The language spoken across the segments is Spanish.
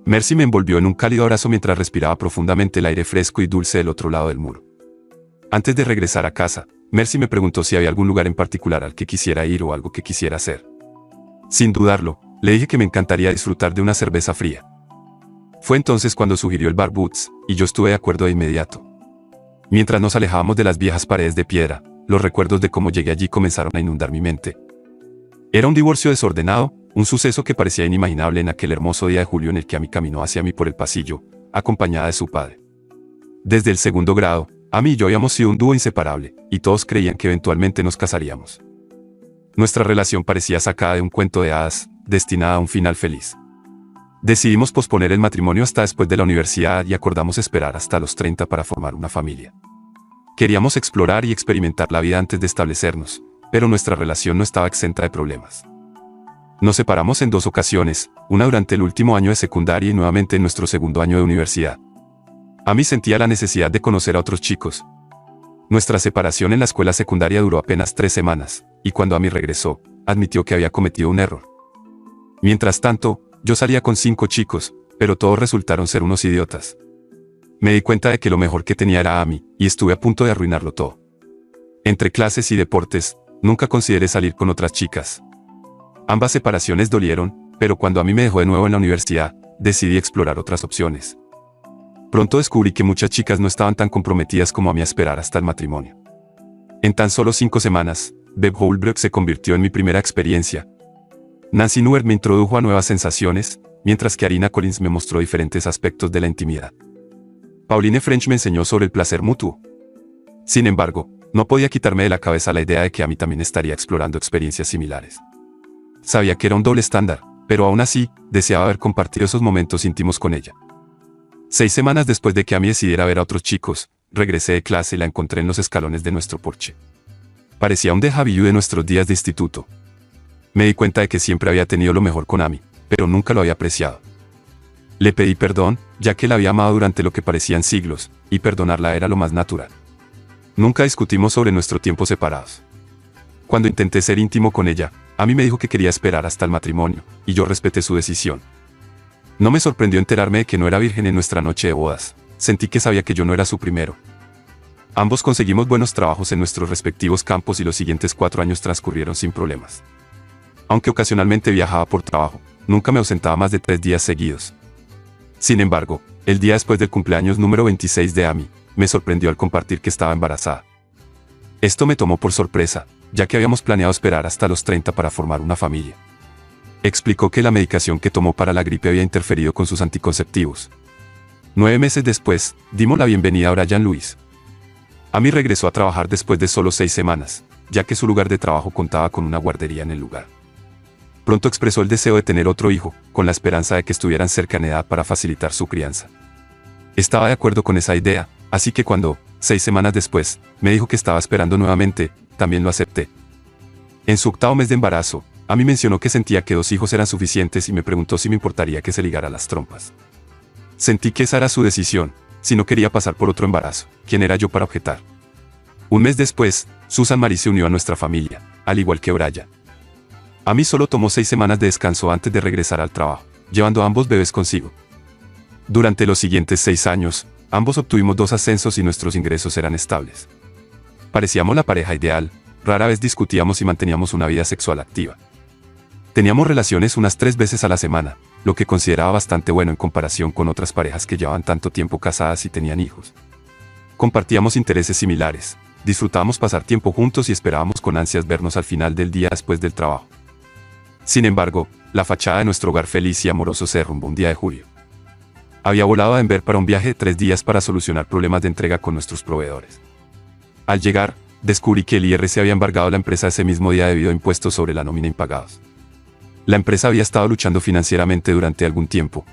Mercy me envolvió en un cálido abrazo mientras respiraba profundamente el aire fresco y dulce del otro lado del muro. Antes de regresar a casa, Mercy me preguntó si había algún lugar en particular al que quisiera ir o algo que quisiera hacer. Sin dudarlo, le dije que me encantaría disfrutar de una cerveza fría. Fue entonces cuando sugirió el Bar Boots, y yo estuve de acuerdo de inmediato. Mientras nos alejábamos de las viejas paredes de piedra, los recuerdos de cómo llegué allí comenzaron a inundar mi mente. Era un divorcio desordenado, un suceso que parecía inimaginable en aquel hermoso día de julio en el que Amy caminó hacia mí por el pasillo, acompañada de su padre. Desde el segundo grado, Amy y yo habíamos sido un dúo inseparable, y todos creían que eventualmente nos casaríamos. Nuestra relación parecía sacada de un cuento de hadas, destinada a un final feliz. Decidimos posponer el matrimonio hasta después de la universidad y acordamos esperar hasta los 30 para formar una familia. Queríamos explorar y experimentar la vida antes de establecernos, pero nuestra relación no estaba exenta de problemas. Nos separamos en 2 ocasiones, una durante el último año de secundaria y nuevamente en nuestro segundo año de universidad. Amy sentía la necesidad de conocer a otros chicos. Nuestra separación en la escuela secundaria duró apenas 3 semanas, y cuando Amy regresó, admitió que había cometido un error. Mientras tanto, yo salía con 5 chicos, pero todos resultaron ser unos idiotas. Me di cuenta de que lo mejor que tenía era Amy, y estuve a punto de arruinarlo todo. Entre clases y deportes, nunca consideré salir con otras chicas. Ambas separaciones dolieron, pero cuando Amy me dejó de nuevo en la universidad, decidí explorar otras opciones. Pronto descubrí que muchas chicas no estaban tan comprometidas como a mí a esperar hasta el matrimonio. En tan solo 5 semanas, Bev Holbrook se convirtió en mi primera experiencia. Nancy Newert me introdujo a nuevas sensaciones, mientras que Arina Collins me mostró diferentes aspectos de la intimidad. Pauline French me enseñó sobre el placer mutuo. Sin embargo, no podía quitarme de la cabeza la idea de que Amy también estaría explorando experiencias similares. Sabía que era un doble estándar, pero aún así, deseaba haber compartido esos momentos íntimos con ella. 6 semanas después de que Amy decidiera ver a otros chicos, regresé de clase y la encontré en los escalones de nuestro porche. Parecía un déjà vu de nuestros días de instituto. Me di cuenta de que siempre había tenido lo mejor con Amy, pero nunca lo había apreciado. Le pedí perdón, ya que la había amado durante lo que parecían siglos, y perdonarla era lo más natural. Nunca discutimos sobre nuestro tiempo separados. Cuando intenté ser íntimo con ella, Amy me dijo que quería esperar hasta el matrimonio, y yo respeté su decisión. No me sorprendió enterarme de que no era virgen en nuestra noche de bodas. Sentí que sabía que yo no era su primero. Ambos conseguimos buenos trabajos en nuestros respectivos campos y los siguientes 4 años transcurrieron sin problemas. Aunque ocasionalmente viajaba por trabajo, nunca me ausentaba más de 3 días seguidos. Sin embargo, el día después del cumpleaños número 26 de Amy, me sorprendió al compartir que estaba embarazada. Esto me tomó por sorpresa, ya que habíamos planeado esperar hasta los 30 para formar una familia. Explicó que la medicación que tomó para la gripe había interferido con sus anticonceptivos. 9 meses después, dimos la bienvenida a Brian Lewis. Amy regresó a trabajar después de solo 6 semanas, ya que su lugar de trabajo contaba con una guardería en el lugar. Pronto expresó el deseo de tener otro hijo, con la esperanza de que estuvieran cerca en edad para facilitar su crianza. Estaba de acuerdo con esa idea, así que cuando, 6 semanas después, me dijo que estaba esperando nuevamente, también lo acepté. En su 8º mes de embarazo, Amy mencionó que sentía que 2 hijos eran suficientes y me preguntó si me importaría que se ligara las trompas. Sentí que esa era su decisión, si no quería pasar por otro embarazo, ¿quién era yo para objetar? Un mes después, Susan Marie se unió a nuestra familia, al igual que Brian. Amy solo tomó 6 semanas de descanso antes de regresar al trabajo, llevando a ambos bebés consigo. Durante los siguientes 6 años, ambos obtuvimos 2 ascensos y nuestros ingresos eran estables. Parecíamos la pareja ideal, rara vez discutíamos y manteníamos una vida sexual activa. Teníamos relaciones unas 3 veces a la semana, lo que consideraba bastante bueno en comparación con otras parejas que llevaban tanto tiempo casadas y tenían hijos. Compartíamos intereses similares, disfrutábamos pasar tiempo juntos y esperábamos con ansias vernos al final del día después del trabajo. Sin embargo, la fachada de nuestro hogar feliz y amoroso se derrumbó un día de julio. Había volado a Denver para un viaje de 3 días para solucionar problemas de entrega con nuestros proveedores. Al llegar, descubrí que el IRS había embargado la empresa ese mismo día debido a impuestos sobre la nómina impagados. La empresa había estado luchando financieramente durante algún tiempo.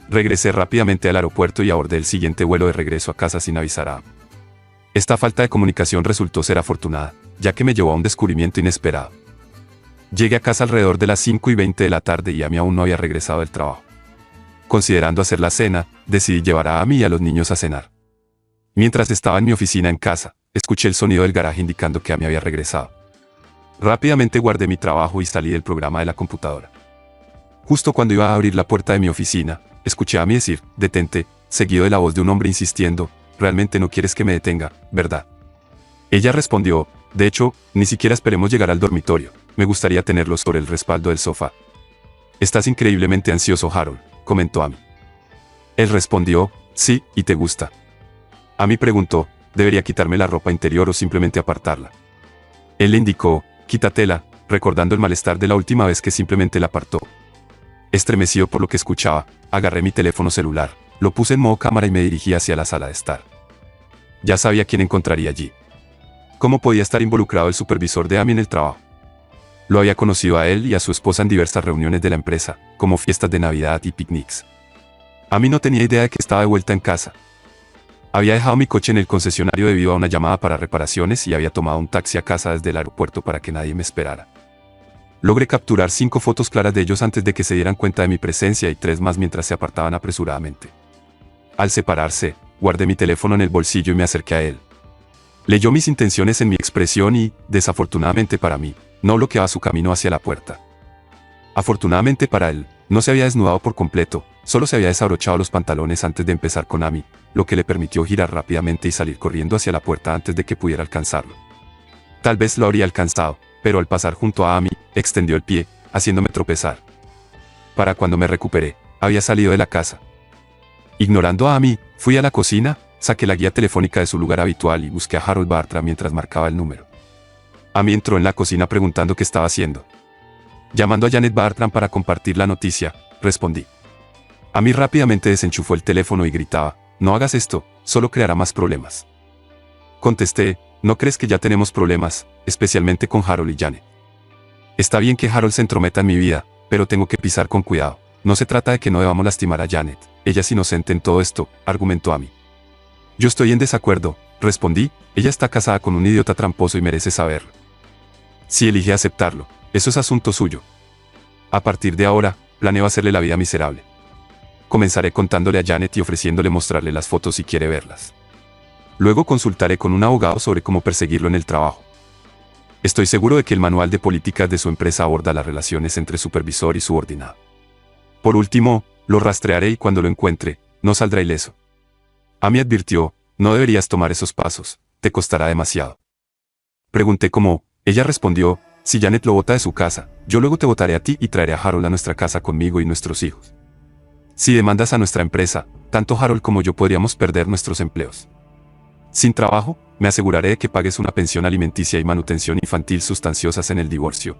Regresé rápidamente al aeropuerto y abordé el siguiente vuelo de regreso a casa sin avisar a Amy. Esta falta de comunicación resultó ser afortunada, ya que me llevó a un descubrimiento inesperado. Llegué a casa alrededor de las 5:20 de la tarde y Amy aún no había regresado del trabajo. Considerando hacer la cena, decidí llevar a Amy y a los niños a cenar. Mientras estaba en mi oficina en casa, escuché el sonido del garaje indicando que Amy había regresado. Rápidamente guardé mi trabajo y salí del programa de la computadora. Justo cuando iba a abrir la puerta de mi oficina, escuché a Amy decir, detente, seguido de la voz de un hombre insistiendo, realmente no quieres que me detenga, ¿verdad? Ella respondió, de hecho, ni siquiera esperemos llegar al dormitorio, me gustaría tenerlo sobre el respaldo del sofá. Estás increíblemente ansioso, Harold, comentó Amy. Él respondió, sí, y te gusta. Amy preguntó, ¿debería quitarme la ropa interior o simplemente apartarla? Él le indicó, quítatela, recordando el malestar de la última vez que simplemente la apartó. Estremecido por lo que escuchaba, agarré mi teléfono celular, lo puse en modo cámara y me dirigí hacia la sala de estar. Ya sabía quién encontraría allí. ¿Cómo podía estar involucrado el supervisor de Amy en el trabajo? Lo había conocido a él y a su esposa en diversas reuniones de la empresa, como fiestas de Navidad y picnics. Amy no tenía idea de que estaba de vuelta en casa. Había dejado mi coche en el concesionario debido a una llamada para reparaciones y había tomado un taxi a casa desde el aeropuerto para que nadie me esperara. Logré capturar 5 fotos claras de ellos antes de que se dieran cuenta de mi presencia y 3 más mientras se apartaban apresuradamente. Al separarse, guardé mi teléfono en el bolsillo y me acerqué a él. Leyó mis intenciones en mi expresión y, desafortunadamente para mí, no bloqueaba su camino hacia la puerta. Afortunadamente para él, no se había desnudado por completo, solo se había desabrochado los pantalones antes de empezar con Amy, lo que le permitió girar rápidamente y salir corriendo hacia la puerta antes de que pudiera alcanzarlo. Tal vez lo habría alcanzado, pero al pasar junto a Amy, extendió el pie, haciéndome tropezar. Para cuando me recuperé, había salido de la casa. Ignorando a Amy, fui a la cocina, saqué la guía telefónica de su lugar habitual y busqué a Harold Bartram mientras marcaba el número. Amy entró en la cocina preguntando qué estaba haciendo. Llamando a Janet Bartram para compartir la noticia, respondí. Amy rápidamente desenchufó el teléfono y gritaba, no hagas esto, solo creará más problemas. Contesté, ¿no crees que ya tenemos problemas, especialmente con Harold y Janet? Está bien que Harold se entrometa en mi vida, pero tengo que pisar con cuidado. No se trata de que no debamos lastimar a Janet, ella es inocente en todo esto, argumentó Amy. Yo estoy en desacuerdo, respondí, ella está casada con un idiota tramposo y merece saberlo. Si elige aceptarlo, eso es asunto suyo. A partir de ahora, planeo hacerle la vida miserable. Comenzaré contándole a Janet y ofreciéndole mostrarle las fotos si quiere verlas. Luego consultaré con un abogado sobre cómo perseguirlo en el trabajo. Estoy seguro de que el manual de políticas de su empresa aborda las relaciones entre supervisor y subordinado. Por último, lo rastrearé y cuando lo encuentre, no saldrá ileso. Amy advirtió, no deberías tomar esos pasos, te costará demasiado. Pregunté cómo, ella respondió, si Janet lo bota de su casa, yo luego te botaré a ti y traeré a Harold a nuestra casa conmigo y nuestros hijos. Si demandas a nuestra empresa, tanto Harold como yo podríamos perder nuestros empleos. Sin trabajo, me aseguraré de que pagues una pensión alimenticia y manutención infantil sustanciosas en el divorcio.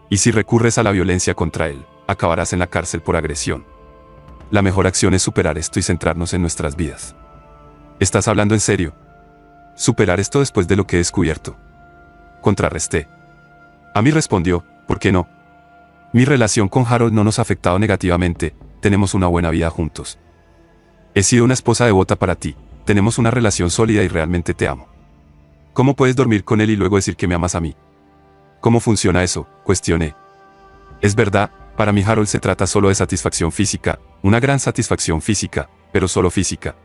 Y si recurres a la violencia contra él, acabarás en la cárcel por agresión. La mejor acción es superar esto y centrarnos en nuestras vidas. ¿Estás hablando en serio? Superar esto después de lo que he descubierto. Contrarresté. Amy respondió, ¿por qué no? Mi relación con Harold no nos ha afectado negativamente, tenemos una buena vida juntos. He sido una esposa devota para ti, tenemos una relación sólida y realmente te amo. ¿Cómo puedes dormir con él y luego decir que me amas a mí? ¿Cómo funciona eso?, cuestioné. Es verdad, para mí Harold se trata solo de satisfacción física, una gran satisfacción física, pero solo física.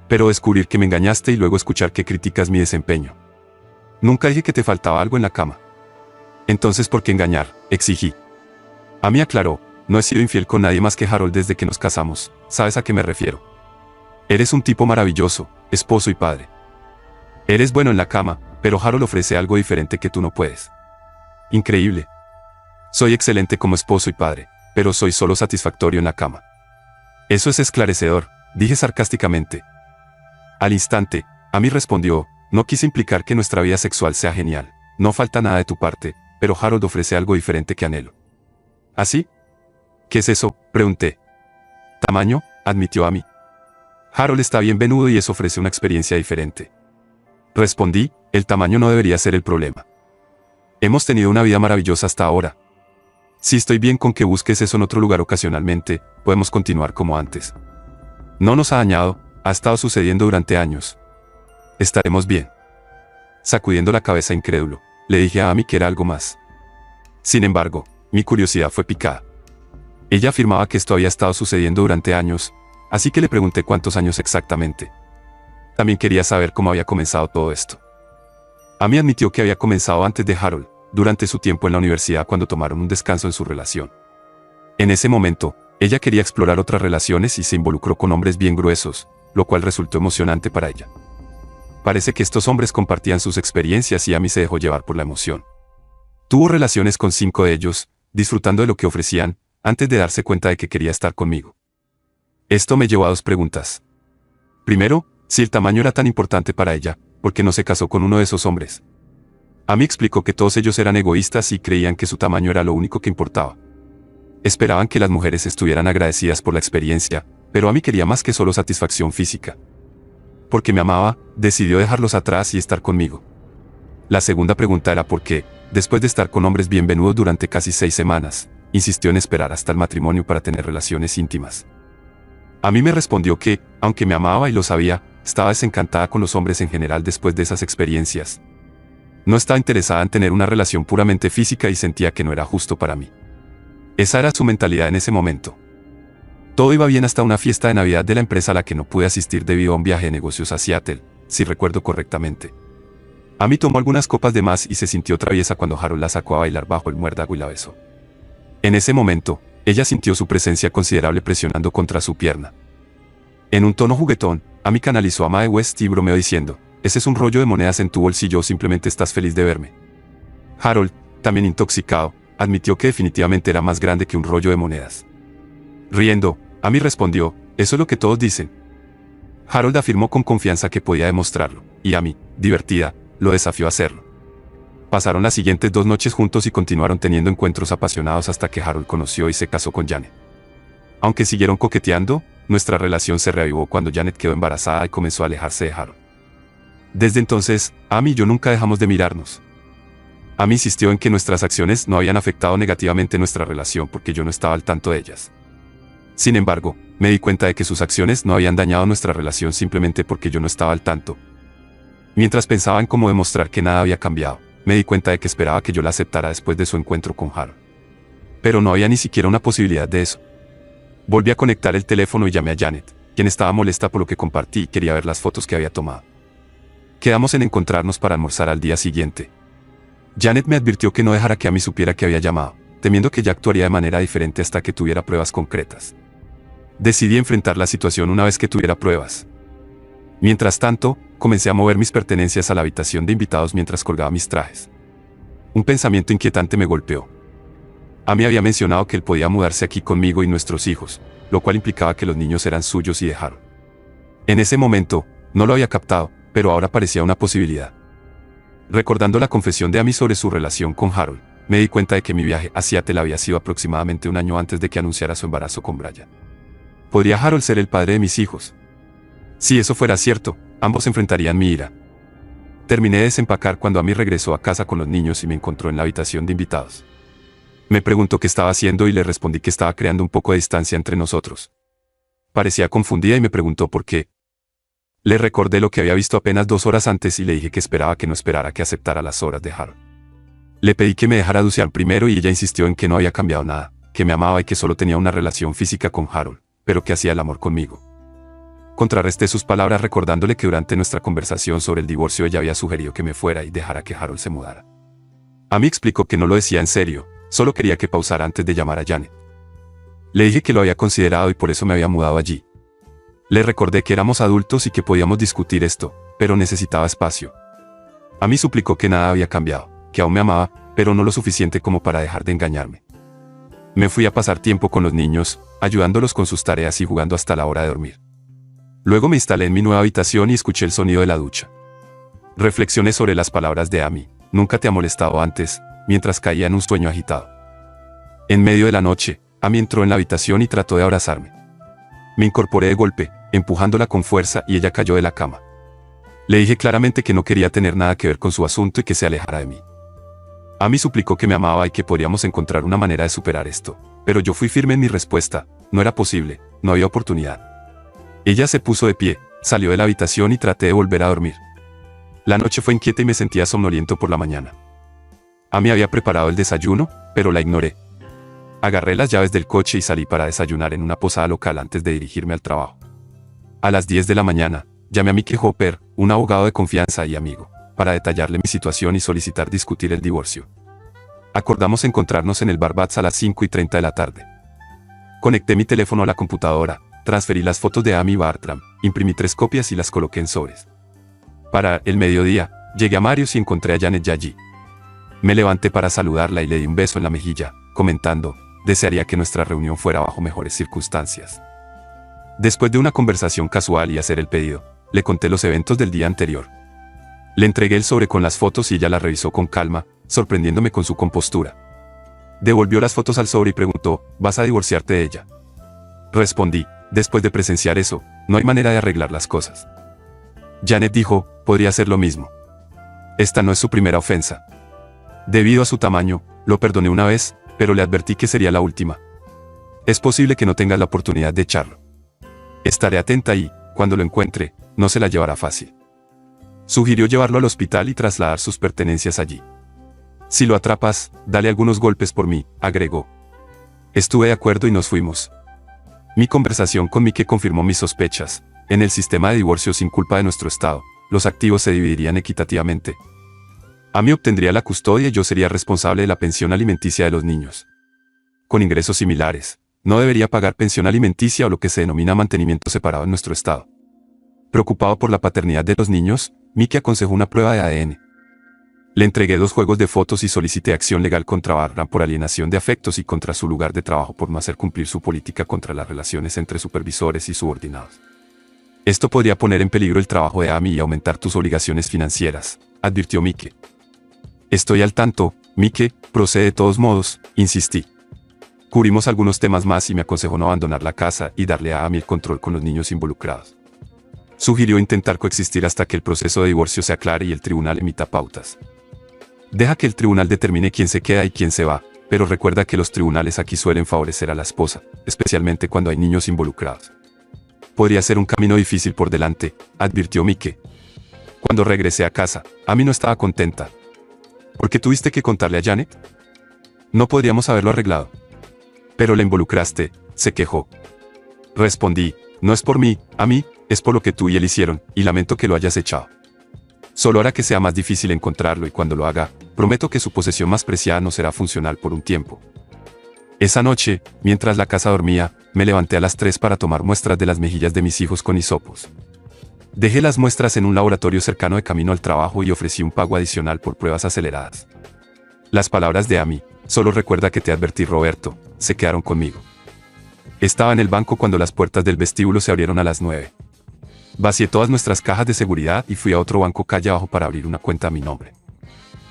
Pero descubrir que me engañaste y luego escuchar que criticas mi desempeño. Nunca dije que te faltaba algo en la cama. Entonces, ¿por qué engañar?, exigí. Amy aclaró, no he sido infiel con nadie más que Harold desde que nos casamos, ¿sabes a qué me refiero? Eres un tipo maravilloso, esposo y padre. Eres bueno en la cama, pero Harold ofrece algo diferente que tú no puedes. Increíble. Soy excelente como esposo y padre, pero soy solo satisfactorio en la cama. Eso es esclarecedor, dije sarcásticamente. Al instante, Amy respondió, no quise implicar que nuestra vida sexual sea genial, no falta nada de tu parte, pero Harold ofrece algo diferente que anhelo. ¿Así? ¿Qué es eso?, pregunté. Tamaño, admitió Amy. Harold está bien venudo y eso ofrece una experiencia diferente. Respondí, el tamaño no debería ser el problema. Hemos tenido una vida maravillosa hasta ahora. Si estoy bien con que busques eso en otro lugar ocasionalmente, podemos continuar como antes. No nos ha dañado, ha estado sucediendo durante años. Estaremos bien. Sacudiendo la cabeza incrédulo, le dije a Amy que era algo más. Sin embargo, mi curiosidad fue picada. Ella afirmaba que esto había estado sucediendo durante años, así que le pregunté cuántos años exactamente. También quería saber cómo había comenzado todo esto. Amy admitió que había comenzado antes de Harold, durante su tiempo en la universidad cuando tomaron un descanso en su relación. En ese momento, Ella quería explorar otras relaciones y se involucró con hombres bien gruesos, lo cual resultó emocionante para ella. Parece que estos hombres compartían sus experiencias y Amy se dejó llevar por la emoción. Tuvo relaciones con 5 de ellos, disfrutando de lo que ofrecían, antes de darse cuenta de que quería estar conmigo. Esto me llevó a 2 preguntas. Primero, si el tamaño era tan importante para ella, ¿por qué no se casó con uno de esos hombres? Amy explicó que todos ellos eran egoístas y creían que su tamaño era lo único que importaba. Esperaban que las mujeres estuvieran agradecidas por la experiencia, pero Amy quería más que solo satisfacción física. Porque me amaba, decidió dejarlos atrás y estar conmigo. La segunda pregunta era por qué, después de estar con hombres bien venudos durante casi 6 semanas, insistió en esperar hasta el matrimonio para tener relaciones íntimas. Amy me respondió que, aunque me amaba y lo sabía, estaba desencantada con los hombres en general después de esas experiencias. No estaba interesada en tener una relación puramente física y sentía que no era justo para mí. Esa era su mentalidad en ese momento. Todo iba bien hasta una fiesta de Navidad de la empresa a la que no pude asistir debido a un viaje de negocios a Seattle, si recuerdo correctamente. Amy tomó algunas copas de más y se sintió traviesa cuando Harold la sacó a bailar bajo el muérdago y la besó. En ese momento, ella sintió su presencia considerable presionando contra su pierna. En un tono juguetón, Amy canalizó a Mae West y bromeó diciendo, «¿Ese es un rollo de monedas en tu bolsillo o simplemente estás feliz de verme?» Harold, también intoxicado, admitió que definitivamente era más grande que un rollo de monedas. Riendo, Amy respondió, «Eso es lo que todos dicen». Harold afirmó con confianza que podía demostrarlo, y Amy, divertida, lo desafió a hacerlo. Pasaron las siguientes 2 noches juntos y continuaron teniendo encuentros apasionados hasta que Harold conoció y se casó con Janet. Aunque siguieron coqueteando, nuestra relación se reavivó cuando Janet quedó embarazada y comenzó a alejarse de Harold. Desde entonces, Amy y yo nunca dejamos de mirarnos. Amy insistió en que nuestras acciones no habían afectado negativamente nuestra relación porque yo no estaba al tanto de ellas. Sin embargo, me di cuenta de que sus acciones no habían dañado nuestra relación simplemente porque yo no estaba al tanto. Mientras pensaba en cómo demostrar que nada había cambiado, me di cuenta de que esperaba que yo la aceptara después de su encuentro con Harold. Pero no había ni siquiera una posibilidad de eso. Volví a conectar el teléfono y llamé a Janet, quien estaba molesta por lo que compartí y quería ver las fotos que había tomado. Quedamos en encontrarnos para almorzar al día siguiente. Janet me advirtió que no dejara que Amy supiera que había llamado, temiendo que ella actuaría de manera diferente hasta que tuviera pruebas concretas. Decidí enfrentar la situación una vez que tuviera pruebas. Mientras tanto, comencé a mover mis pertenencias a la habitación de invitados mientras colgaba mis trajes. Un pensamiento inquietante me golpeó. Amy había mencionado que él podía mudarse aquí conmigo y nuestros hijos, lo cual implicaba que los niños eran suyos y de Harold. En ese momento, no lo había captado, pero ahora parecía una posibilidad. Recordando la confesión de Amy sobre su relación con Harold, me di cuenta de que mi viaje a Seattle había sido aproximadamente 1 año antes de que anunciara su embarazo con Brian. ¿Podría Harold ser el padre de mis hijos? Si eso fuera cierto, ambos enfrentarían mi ira. Terminé de desempacar cuando Amy regresó a casa con los niños y me encontró en la habitación de invitados. Me preguntó qué estaba haciendo y le respondí que estaba creando un poco de distancia entre nosotros. Parecía confundida y me preguntó por qué. Le recordé lo que había visto apenas 2 horas antes y le dije que esperaba que no esperara que aceptara las horas de Harold. Le pedí que me dejara aduciar primero y ella insistió en que no había cambiado nada, que me amaba y que solo tenía una relación física con Harold, pero que hacía el amor conmigo. Contrarresté sus palabras recordándole que durante nuestra conversación sobre el divorcio ella había sugerido que me fuera y dejara que Harold se mudara. Amy explicó que no lo decía en serio, solo quería que pausara antes de llamar a Janet. Le dije que lo había considerado y por eso me había mudado allí. Le recordé que éramos adultos y que podíamos discutir esto, pero necesitaba espacio. Amy suplicó que nada había cambiado, que aún me amaba, pero no lo suficiente como para dejar de engañarme. Me fui a pasar tiempo con los niños, ayudándolos con sus tareas y jugando hasta la hora de dormir. Luego me instalé en mi nueva habitación y escuché el sonido de la ducha. Reflexioné sobre las palabras de Amy, nunca te ha molestado antes, mientras caía en un sueño agitado. En medio de la noche, Amy entró en la habitación y trató de abrazarme. Me incorporé de golpe, empujándola con fuerza y ella cayó de la cama. Le dije claramente que no quería tener nada que ver con su asunto y que se alejara de mí. Amy suplicó que me amaba y que podríamos encontrar una manera de superar esto, pero yo fui firme en mi respuesta, no era posible, no había oportunidad. Ella se puso de pie, salió de la habitación y traté de volver a dormir. La noche fue inquieta y me sentía somnoliento por la mañana. Amy había preparado el desayuno, pero la ignoré. Agarré las llaves del coche y salí para desayunar en una posada local antes de dirigirme al trabajo. A las 10 de la mañana, llamé a Mickey Hopper, un abogado de confianza y amigo, para detallarle mi situación y solicitar discutir el divorcio. Acordamos encontrarnos en el Bar Bats a las 5:30 de la tarde. Conecté mi teléfono a la computadora, transferí las fotos de Amy Bartram, imprimí 3 copias y las coloqué en sobres. Para el mediodía, llegué a Marius y encontré a Janet ya allí. Me levanté para saludarla y le di un beso en la mejilla, comentando, desearía que nuestra reunión fuera bajo mejores circunstancias. Después de una conversación casual y hacer el pedido, le conté los eventos del día anterior. Le entregué el sobre con las fotos y ella las revisó con calma, sorprendiéndome con su compostura. Devolvió las fotos al sobre y preguntó, ¿vas a divorciarte de ella? Respondí, después de presenciar eso, no hay manera de arreglar las cosas. Janet dijo, podría ser lo mismo. Esta no es su primera ofensa. Debido a su tamaño, lo perdoné una vez, pero le advertí que sería la última. Es posible que no tengas la oportunidad de echarlo. Estaré atenta y, cuando lo encuentre, no se la llevará fácil. Sugirió llevarlo al hospital y trasladar sus pertenencias allí. Si lo atrapas, dale algunos golpes por mí, agregó. Estuve de acuerdo y nos fuimos. Mi conversación con Mike confirmó mis sospechas. En el sistema de divorcio sin culpa de nuestro estado, los activos se dividirían equitativamente. Amy obtendría la custodia y yo sería responsable de la pensión alimenticia de los niños. Con ingresos similares, no debería pagar pensión alimenticia o lo que se denomina mantenimiento separado en nuestro estado. Preocupado por la paternidad de los niños, Mike aconsejó una prueba de ADN. Le entregué 2 juegos de fotos y solicité acción legal contra Bartram por alienación de afectos y contra su lugar de trabajo por no hacer cumplir su política contra las relaciones entre supervisores y subordinados. Esto podría poner en peligro el trabajo de Amy y aumentar tus obligaciones financieras, advirtió Mike. Estoy al tanto, Mike, procede de todos modos, insistí. Cubrimos algunos temas más y me aconsejó no abandonar la casa y darle a Amy el control con los niños involucrados. Sugirió intentar coexistir hasta que el proceso de divorcio se aclare y el tribunal emita pautas. Deja que el tribunal determine quién se queda y quién se va, pero recuerda que los tribunales aquí suelen favorecer a la esposa, especialmente cuando hay niños involucrados. Podría ser un camino difícil por delante, advirtió Mike. Cuando regresé a casa, Amy no estaba contenta. ¿Por qué tuviste que contarle a Janet? No podríamos haberlo arreglado. Pero la involucraste, se quejó. Respondí, no es por mí, Amy, es por lo que tú y él hicieron, y lamento que lo hayas echado. Solo hará que sea más difícil encontrarlo y cuando lo haga, prometo que su posesión más preciada no será funcional por un tiempo. Esa noche, mientras la casa dormía, me levanté a las 3 para tomar muestras de las mejillas de mis hijos con hisopos. Dejé las muestras en un laboratorio cercano de camino al trabajo y ofrecí un pago adicional por pruebas aceleradas. Las palabras de Amy, solo recuerda que te advertí, Roberto, se quedaron conmigo. Estaba en el banco cuando las puertas del vestíbulo se abrieron a las 9. Vacié todas nuestras cajas de seguridad y fui a otro banco calle abajo para abrir una cuenta a mi nombre.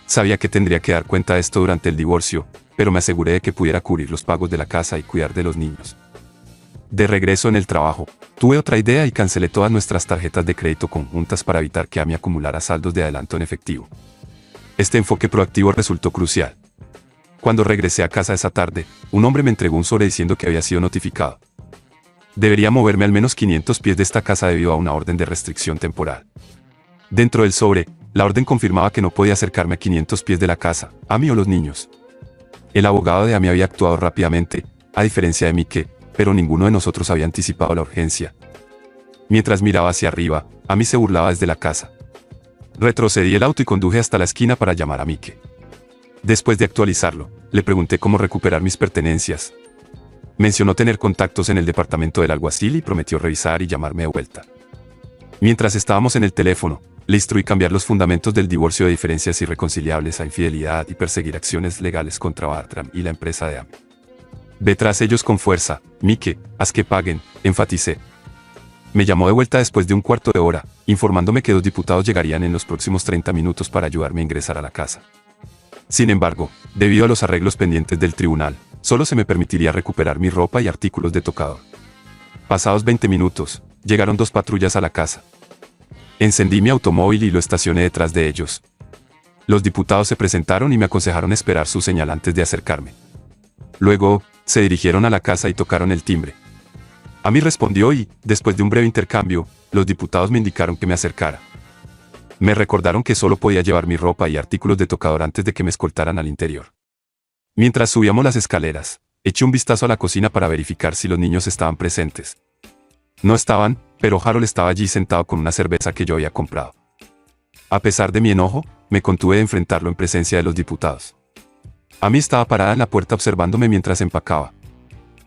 Sabía que tendría que dar cuenta de esto durante el divorcio, pero me aseguré de que pudiera cubrir los pagos de la casa y cuidar de los niños. De regreso en el trabajo, tuve otra idea y cancelé todas nuestras tarjetas de crédito conjuntas para evitar que Amy acumulara saldos de adelanto en efectivo. Este enfoque proactivo resultó crucial. Cuando regresé a casa esa tarde, un hombre me entregó un sobre diciendo que había sido notificado. Debería moverme al menos 500 pies de esta casa debido a una orden de restricción temporal. Dentro del sobre, la orden confirmaba que no podía acercarme a 500 pies de la casa, Amy o los niños. El abogado de Amy había actuado rápidamente, a diferencia de Mike, pero ninguno de nosotros había anticipado la urgencia. Mientras miraba hacia arriba, Amy se burlaba desde la casa. Retrocedí el auto y conduje hasta la esquina para llamar a Mike. Después de actualizarlo, le pregunté cómo recuperar mis pertenencias. Mencionó tener contactos en el departamento del alguacil y prometió revisar y llamarme de vuelta. Mientras estábamos en el teléfono, le instruí cambiar los fundamentos del divorcio de diferencias irreconciliables a infidelidad y perseguir acciones legales contra Bartram y la empresa de Amy. Ve tras ellos con fuerza, Mike, haz que paguen, enfaticé. Me llamó de vuelta después de un cuarto de hora, informándome que 2 diputados llegarían en los próximos 30 minutos para ayudarme a ingresar a la casa. Sin embargo, debido a los arreglos pendientes del tribunal, solo se me permitiría recuperar mi ropa y artículos de tocador. Pasados 20 minutos, llegaron 2 patrullas a la casa. Encendí mi automóvil y lo estacioné detrás de ellos. Los diputados se presentaron y me aconsejaron esperar su señal antes de acercarme. Luego, se dirigieron a la casa y tocaron el timbre. Amy respondió y, después de un breve intercambio, los diputados me indicaron que me acercara. Me recordaron que solo podía llevar mi ropa y artículos de tocador antes de que me escoltaran al interior. Mientras subíamos las escaleras, eché un vistazo a la cocina para verificar si los niños estaban presentes. No estaban, pero Harold estaba allí sentado con una cerveza que yo había comprado. A pesar de mi enojo, me contuve de enfrentarlo en presencia de los diputados. Amy estaba parada en la puerta observándome mientras empacaba.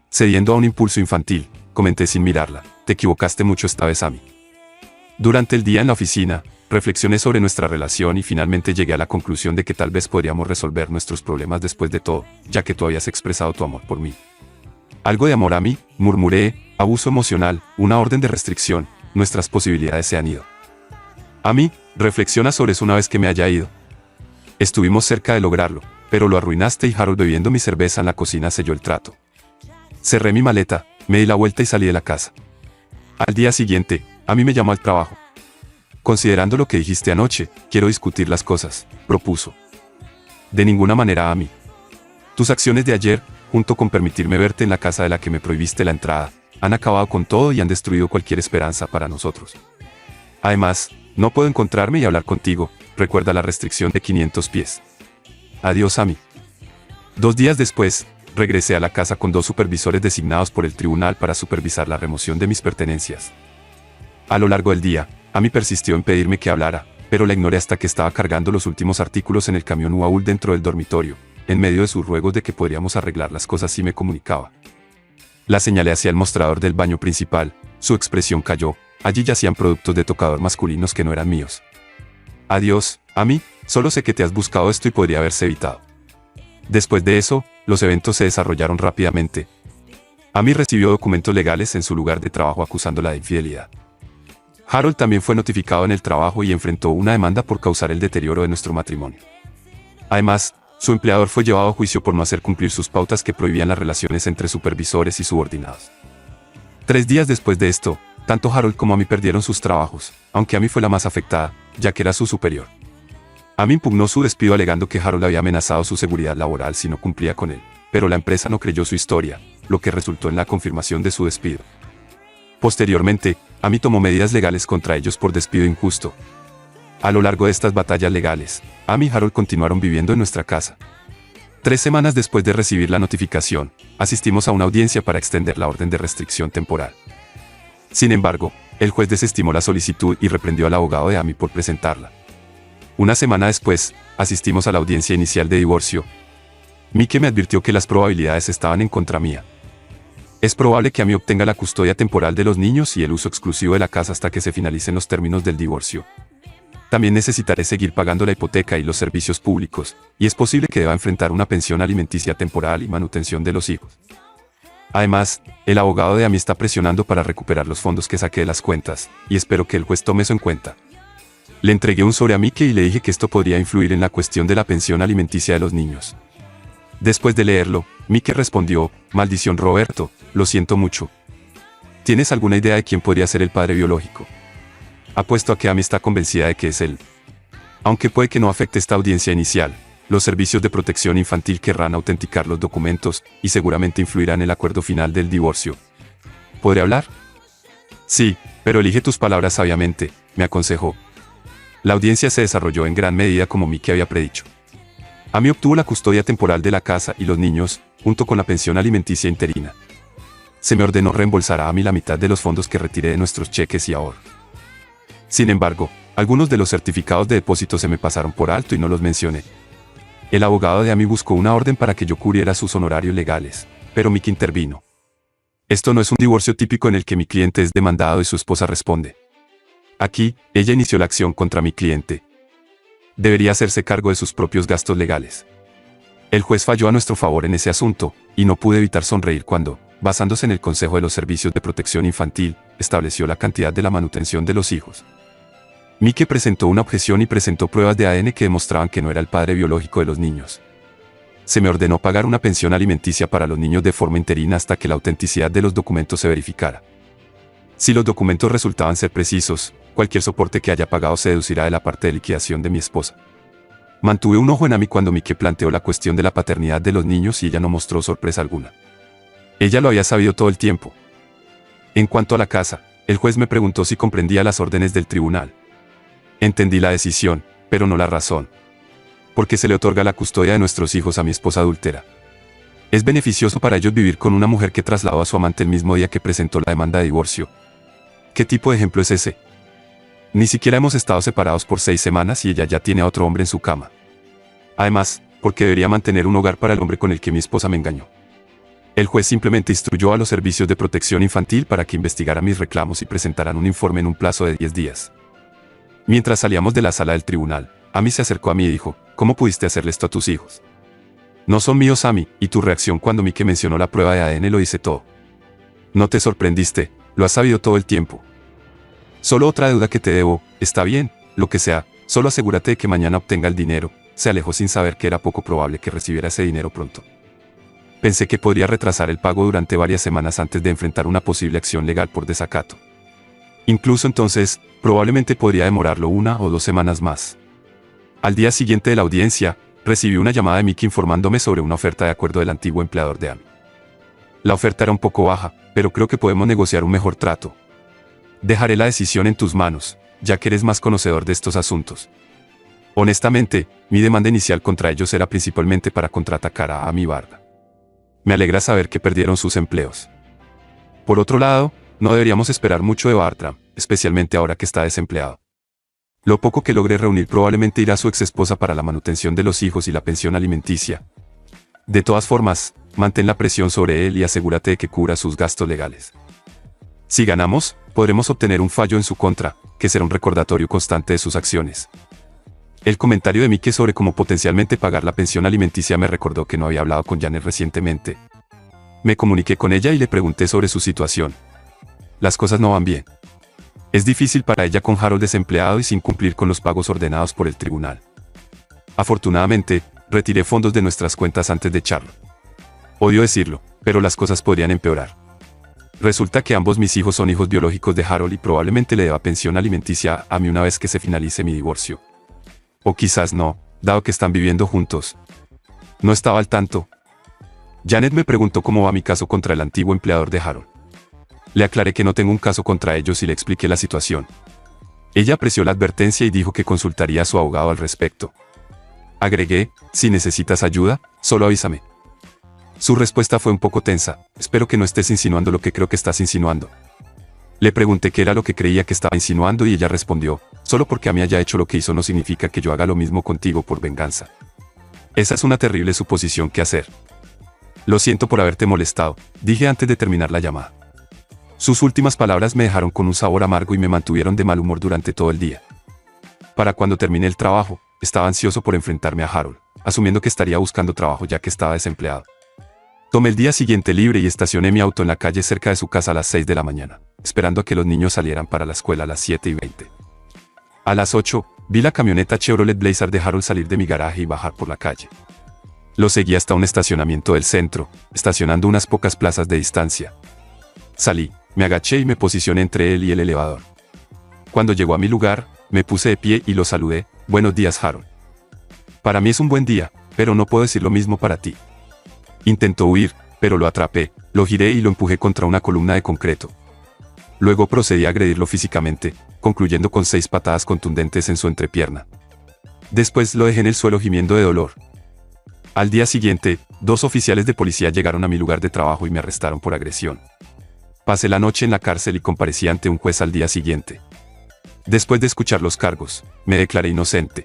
Cediendo a un impulso infantil, comenté sin mirarla, te equivocaste mucho esta vez, Amy. Durante el día en la oficina, reflexioné sobre nuestra relación y finalmente llegué a la conclusión de que tal vez podríamos resolver nuestros problemas después de todo, ya que tú habías expresado tu amor por mí. Algo de amor a mí, murmuré, abuso emocional, una orden de restricción, nuestras posibilidades se han ido. Amy, reflexiona sobre eso una vez que me haya ido. Estuvimos cerca de lograrlo, pero lo arruinaste y Harold bebiendo mi cerveza en la cocina selló el trato. Cerré mi maleta, me di la vuelta y salí de la casa. Al día siguiente, Amy me llamó al trabajo. Considerando lo que dijiste anoche, quiero discutir las cosas, propuso. De ninguna manera, Amy. Tus acciones de ayer, junto con permitirme verte en la casa de la que me prohibiste la entrada, han acabado con todo y han destruido cualquier esperanza para nosotros. Además, no puedo encontrarme y hablar contigo, recuerda la restricción de 500 pies. Adiós, Amy. 2 días después, regresé a la casa con 2 supervisores designados por el tribunal para supervisar la remoción de mis pertenencias. A lo largo del día, Amy persistió en pedirme que hablara, pero la ignoré hasta que estaba cargando los últimos artículos en el camión u baúl dentro del dormitorio, en medio de sus ruegos de que podríamos arreglar las cosas si me comunicaba. La señalé hacia el mostrador del baño principal, su expresión cayó, allí yacían productos de tocador masculinos que no eran míos. Adiós, Amy, solo sé que te has buscado esto y podría haberse evitado. Después de eso, los eventos se desarrollaron rápidamente. Amy recibió documentos legales en su lugar de trabajo acusándola de infidelidad. Harold también fue notificado en el trabajo y enfrentó una demanda por causar el deterioro de nuestro matrimonio. Además, su empleador fue llevado a juicio por no hacer cumplir sus pautas que prohibían las relaciones entre supervisores y subordinados. 3 días después de esto, tanto Harold como Amy perdieron sus trabajos, aunque Amy fue la más afectada, ya que era su superior. Amy impugnó su despido alegando que Harold había amenazado su seguridad laboral si no cumplía con él, pero la empresa no creyó su historia, lo que resultó en la confirmación de su despido. Posteriormente, Amy tomó medidas legales contra ellos por despido injusto. A lo largo de estas batallas legales, Amy y Harold continuaron viviendo en nuestra casa. 3 semanas después de recibir la notificación, asistimos a una audiencia para extender la orden de restricción temporal. Sin embargo, el juez desestimó la solicitud y reprendió al abogado de Amy por presentarla. Una semana después, asistimos a la audiencia inicial de divorcio. Mike me advirtió que las probabilidades estaban en contra mía. Es probable que Amy obtenga la custodia temporal de los niños y el uso exclusivo de la casa hasta que se finalicen los términos del divorcio. También necesitaré seguir pagando la hipoteca y los servicios públicos, y es posible que deba enfrentar una pensión alimenticia temporal y manutención de los hijos. Además, el abogado de Amy está presionando para recuperar los fondos que saqué de las cuentas, y espero que el juez tome eso en cuenta. Le entregué un sobre a Mike y le dije que esto podría influir en la cuestión de la pensión alimenticia de los niños. Después de leerlo, Mike respondió, maldición Roberto, lo siento mucho. ¿Tienes alguna idea de quién podría ser el padre biológico? Apuesto a que Amy está convencida de que es él. Aunque puede que no afecte esta audiencia inicial, los servicios de protección infantil querrán autenticar los documentos y seguramente influirán en el acuerdo final del divorcio. ¿Podré hablar? Sí, pero elige tus palabras sabiamente, me aconsejó. La audiencia se desarrolló en gran medida como Mike había predicho. Amy obtuvo la custodia temporal de la casa y los niños, junto con la pensión alimenticia interina. Se me ordenó reembolsar a Amy la mitad de los fondos que retiré de nuestros cheques y ahorros. Sin embargo, algunos de los certificados de depósito se me pasaron por alto y no los mencioné. El abogado de Amy buscó una orden para que yo cubriera sus honorarios legales, pero Mike intervino. Esto no es un divorcio típico en el que mi cliente es demandado y su esposa responde. Aquí, ella inició la acción contra mi cliente. Debería hacerse cargo de sus propios gastos legales. El juez falló a nuestro favor en ese asunto, y no pude evitar sonreír cuando, basándose en el Consejo de los Servicios de Protección Infantil, estableció la cantidad de la manutención de los hijos. Mike presentó una objeción y presentó pruebas de ADN que demostraban que no era el padre biológico de los niños. Se me ordenó pagar una pensión alimenticia para los niños de forma interina hasta que la autenticidad de los documentos se verificara. Si los documentos resultaban ser precisos, cualquier soporte que haya pagado se deducirá de la parte de liquidación de mi esposa. Mantuve un ojo en Amy cuando Mike planteó la cuestión de la paternidad de los niños y ella no mostró sorpresa alguna. Ella lo había sabido todo el tiempo. En cuanto a la casa, el juez me preguntó si comprendía las órdenes del tribunal. Entendí la decisión, pero no la razón. Porque se le otorga la custodia de nuestros hijos a mi esposa adúltera. Es beneficioso para ellos vivir con una mujer que trasladó a su amante el mismo día que presentó la demanda de divorcio. ¿Qué tipo de ejemplo es ese? Ni siquiera hemos estado separados por 6 semanas y ella ya tiene a otro hombre en su cama. Además, porque debería mantener un hogar para el hombre con el que mi esposa me engañó. El juez simplemente instruyó a los servicios de protección infantil para que investigaran mis reclamos y presentaran un informe en un plazo de 10 días. Mientras salíamos de la sala del tribunal, Amy se acercó a mí y dijo, ¿cómo pudiste hacerle esto a tus hijos? No son míos, Amy, y tu reacción cuando Mike mencionó la prueba de ADN lo dice todo. No te sorprendiste, lo has sabido todo el tiempo. Solo otra deuda que te debo, está bien, lo que sea, solo asegúrate de que mañana obtenga el dinero. Se alejó sin saber que era poco probable que recibiera ese dinero pronto. Pensé que podría retrasar el pago durante varias semanas antes de enfrentar una posible acción legal por desacato. Incluso entonces, probablemente podría demorarlo 1 o 2 semanas más. Al día siguiente de la audiencia, recibí una llamada de Mickey informándome sobre una oferta de acuerdo del antiguo empleador de Amy. La oferta era un poco baja, pero creo que podemos negociar un mejor trato. Dejaré la decisión en tus manos, ya que eres más conocedor de estos asuntos. Honestamente, mi demanda inicial contra ellos era principalmente para contraatacar a Amy Barda. Me alegra saber que perdieron sus empleos. Por otro lado, no deberíamos esperar mucho de Bartram, especialmente ahora que está desempleado. Lo poco que logre reunir probablemente irá a su exesposa para la manutención de los hijos y la pensión alimenticia. De todas formas, mantén la presión sobre él y asegúrate de que cubra sus gastos legales. Si ganamos, podremos obtener un fallo en su contra, que será un recordatorio constante de sus acciones. El comentario de Mike sobre cómo potencialmente pagar la pensión alimenticia me recordó que no había hablado con Janet recientemente. Me comuniqué con ella y le pregunté sobre su situación. Las cosas no van bien. Es difícil para ella con Harold desempleado y sin cumplir con los pagos ordenados por el tribunal. Afortunadamente, retiré fondos de nuestras cuentas antes de echarlo. Odio decirlo, pero las cosas podrían empeorar. Resulta que ambos mis hijos son hijos biológicos de Harold y probablemente le deba pensión alimenticia a mí una vez que se finalice mi divorcio. O quizás no, dado que están viviendo juntos. No estaba al tanto. Janet me preguntó cómo va mi caso contra el antiguo empleador de Harold. Le aclaré que no tengo un caso contra ellos y le expliqué la situación. Ella apreció la advertencia y dijo que consultaría a su abogado al respecto. Agregué, si necesitas ayuda, solo avísame. Su respuesta fue un poco tensa, espero que no estés insinuando lo que creo que estás insinuando. Le pregunté qué era lo que creía que estaba insinuando y ella respondió, solo porque Amy haya hecho lo que hizo no significa que yo haga lo mismo contigo por venganza. Esa es una terrible suposición que hacer. Lo siento por haberte molestado, dije antes de terminar la llamada. Sus últimas palabras me dejaron con un sabor amargo y me mantuvieron de mal humor durante todo el día. Para cuando terminé el trabajo, estaba ansioso por enfrentarme a Harold, asumiendo que estaría buscando trabajo ya que estaba desempleado. Tomé el día siguiente libre y estacioné mi auto en la calle cerca de su casa a las 6 de la mañana, esperando a que los niños salieran para la escuela a las 7:20. A las 8, vi la camioneta Chevrolet Blazer de Harold salir de mi garaje y bajar por la calle. Lo seguí hasta un estacionamiento del centro, estacionando unas pocas plazas de distancia. Salí, me agaché y me posicioné entre él y el elevador. Cuando llegó a mi lugar, me puse de pie y lo saludé, buenos días Harold. Para mí es un buen día, pero no puedo decir lo mismo para ti. Intentó huir, pero lo atrapé, lo giré y lo empujé contra una columna de concreto. Luego procedí a agredirlo físicamente, concluyendo con 6 patadas contundentes en su entrepierna. Después lo dejé en el suelo gimiendo de dolor. Al día siguiente, 2 oficiales de policía llegaron a mi lugar de trabajo y me arrestaron por agresión. Pasé la noche en la cárcel y comparecí ante un juez al día siguiente. Después de escuchar los cargos, me declaré inocente.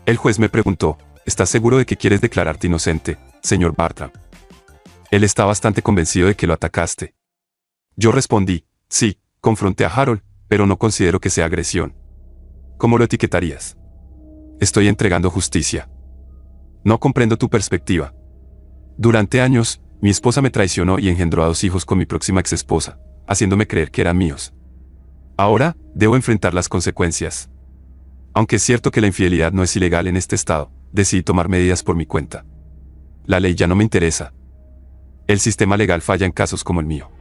El juez me preguntó, ¿estás seguro de que quieres declararte inocente, señor Bartram? Él está bastante convencido de que lo atacaste. Yo respondí, sí, confronté a Harold, pero no considero que sea agresión. ¿Cómo lo etiquetarías? Estoy entregando justicia. No comprendo tu perspectiva. Durante años, mi esposa me traicionó y engendró a 2 hijos con mi próxima exesposa, haciéndome creer que eran míos. Ahora, debo enfrentar las consecuencias. Aunque es cierto que la infidelidad no es ilegal en este estado, decidí tomar medidas por mi cuenta. La ley ya no me interesa. El sistema legal falla en casos como el mío.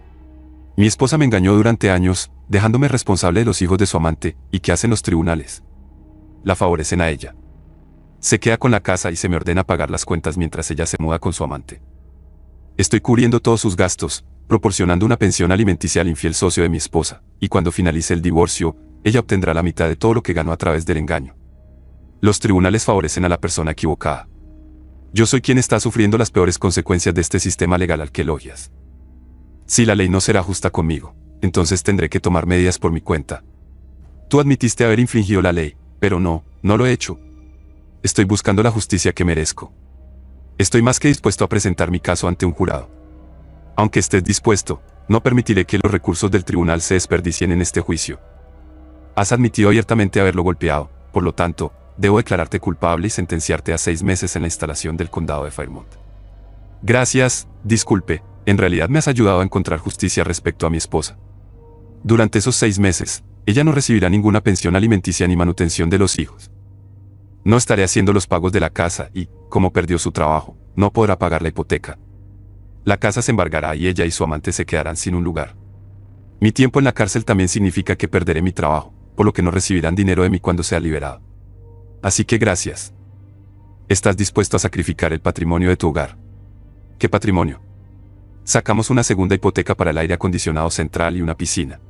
Mi esposa me engañó durante años, dejándome responsable de los hijos de su amante, ¿y qué hacen los tribunales? La favorecen a ella. Se queda con la casa y se me ordena pagar las cuentas mientras ella se muda con su amante. Estoy cubriendo todos sus gastos, proporcionando una pensión alimenticia al infiel socio de mi esposa, y cuando finalice el divorcio, ella obtendrá la mitad de todo lo que ganó a través del engaño. Los tribunales favorecen a la persona equivocada. Yo soy quien está sufriendo las peores consecuencias de este sistema legal al que elogias. Si la ley no será justa conmigo, entonces tendré que tomar medidas por mi cuenta. Tú admitiste haber infringido la ley, pero no lo he hecho. Estoy buscando la justicia que merezco. Estoy más que dispuesto a presentar mi caso ante un jurado. Aunque estés dispuesto, no permitiré que los recursos del tribunal se desperdicien en este juicio. Has admitido abiertamente haberlo golpeado, por lo tanto, debo declararte culpable y sentenciarte a 6 meses en la instalación del condado de Fairmont. Gracias, disculpe, en realidad me has ayudado a encontrar justicia respecto a mi esposa. Durante esos 6 meses, ella no recibirá ninguna pensión alimenticia ni manutención de los hijos. No estaré haciendo los pagos de la casa y, como perdió su trabajo, no podrá pagar la hipoteca. La casa se embargará y ella y su amante se quedarán sin un lugar. Mi tiempo en la cárcel también significa que perderé mi trabajo, por lo que no recibirán dinero de mí cuando sea liberado. Así que gracias. ¿Estás dispuesto a sacrificar el patrimonio de tu hogar? ¿Qué patrimonio? Sacamos una segunda hipoteca para el aire acondicionado central y una piscina.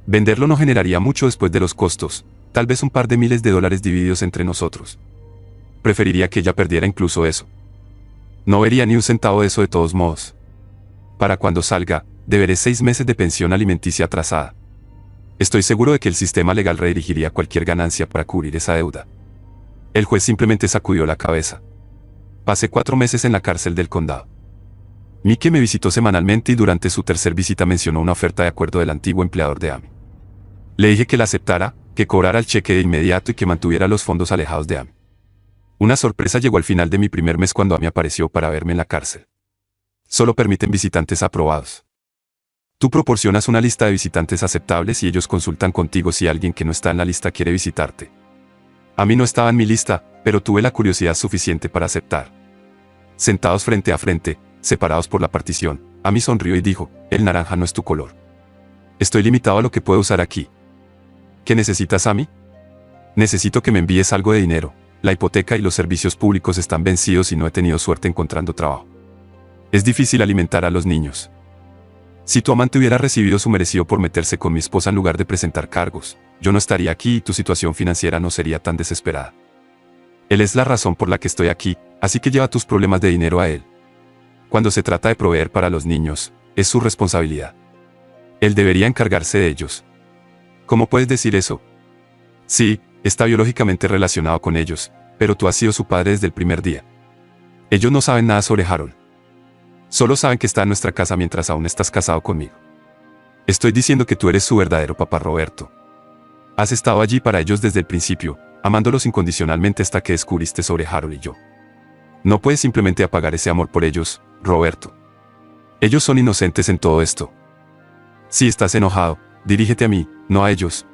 Venderlo no generaría mucho después de los costos, tal vez un par de miles de dólares divididos entre nosotros. Preferiría que ella perdiera incluso eso. No vería ni un centavo de eso de todos modos. Para cuando salga, deberé 6 meses de pensión alimenticia atrasada. Estoy seguro de que el sistema legal redirigiría cualquier ganancia para cubrir esa deuda. El juez simplemente sacudió la cabeza. Pasé 4 meses en la cárcel del condado. Mike me visitó semanalmente y durante su tercer visita mencionó una oferta de acuerdo del antiguo empleador de Amy. Le dije que la aceptara, que cobrara el cheque de inmediato y que mantuviera los fondos alejados de Amy. Una sorpresa llegó al final de mi primer mes cuando Amy apareció para verme en la cárcel. Solo permiten visitantes aprobados. Tú proporcionas una lista de visitantes aceptables y ellos consultan contigo si alguien que no está en la lista quiere visitarte. Amy no estaba en mi lista, pero tuve la curiosidad suficiente para aceptar. Sentados frente a frente, separados por la partición, Amy sonrió y dijo, el naranja no es tu color. Estoy limitado a lo que puedo usar aquí. ¿Qué necesitas, Amy? Necesito que me envíes algo de dinero. La hipoteca y los servicios públicos están vencidos y no he tenido suerte encontrando trabajo. Es difícil alimentar a los niños. Si tu amante hubiera recibido su merecido por meterse con mi esposa en lugar de presentar cargos, yo no estaría aquí y tu situación financiera no sería tan desesperada. Él es la razón por la que estoy aquí, así que lleva tus problemas de dinero a él. Cuando se trata de proveer para los niños, es su responsabilidad. Él debería encargarse de ellos. ¿Cómo puedes decir eso? Sí, está biológicamente relacionado con ellos, pero tú has sido su padre desde el primer día. Ellos no saben nada sobre Harold. Solo saben que está en nuestra casa mientras aún estás casado conmigo. Estoy diciendo que tú eres su verdadero papá, Roberto. Has estado allí para ellos desde el principio, amándolos incondicionalmente hasta que descubriste sobre Harold y yo. No puedes simplemente apagar ese amor por ellos, Roberto. Ellos son inocentes en todo esto. Si estás enojado, dirígete a mí, no a ellos.